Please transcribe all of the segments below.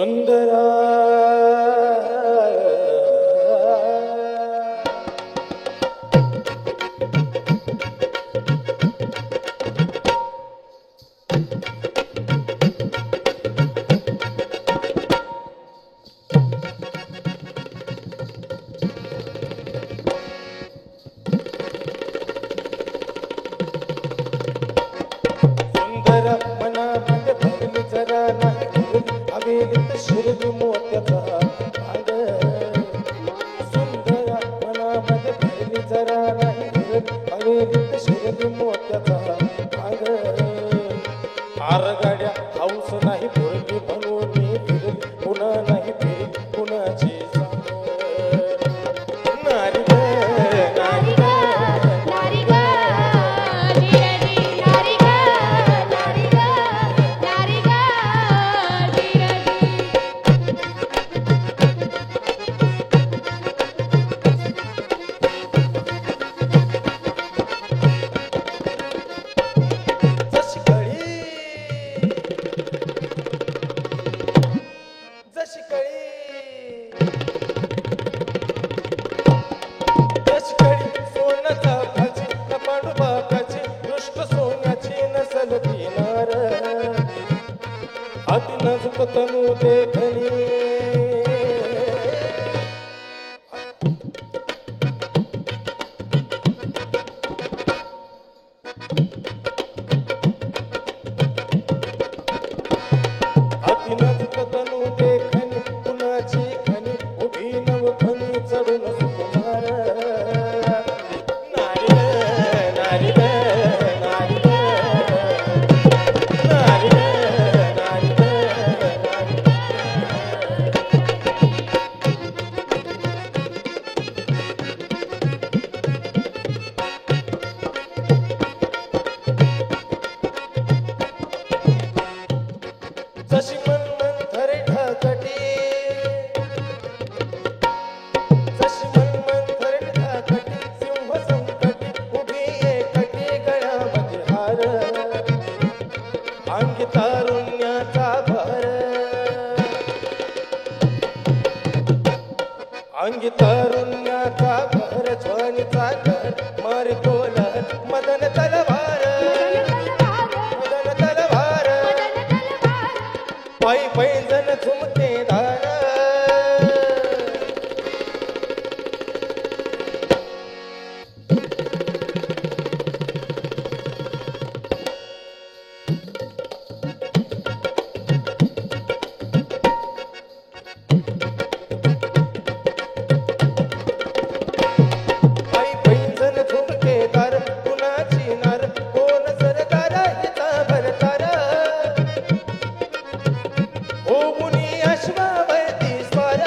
सुंदरा मनामध्ये भरली जरा नाही हवेलीत शिरली मोत्याचा भांड सुंदर मनामध्ये भरली जरा नाही हवेलीत शिरली मोत्याचा भांड आरगाड्या हाऊस नाही बोलली म्हणून मी फिरली पुन्हा नाही फिरी कुणाची नारी नारी अति नजुक तनु देखनी अति नजुक तनु देखनी कुणाची खनी उभी नव खनी चढून सुकुमार नारी नारी नारी जशी मनमंथरे ढाकटी जशी मनमंथरे ढाकटी सिंह संकटी उभी एकटी गळ्यामध्ये हार अंगी तारुण्याचा भार अंगी तारुण्याचा भर ज्वानीचा घर मारितो लहर मदन तलवार मदन तलवार पायी पैंजण झुमते दार पायी पैंजण झुमते दार कुणाची नार कोण सरदार हिचा भरतार ओ मुनी अश्वावरती स्वार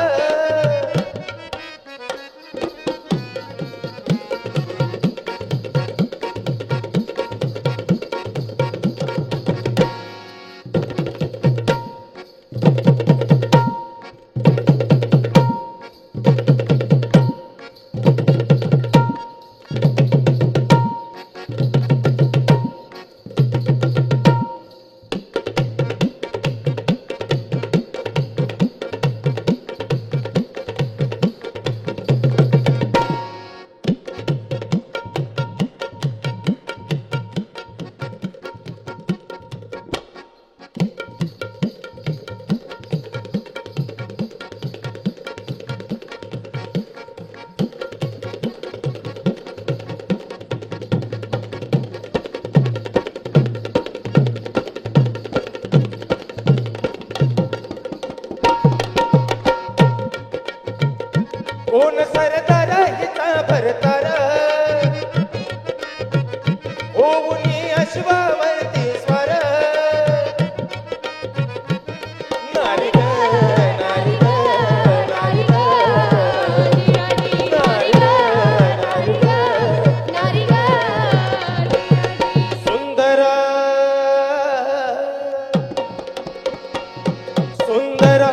कोण सरदार हिचा भरतार ओवनी अश्वावरती स्वार नारी नारी नारी नारी सुंदरा सुंदरा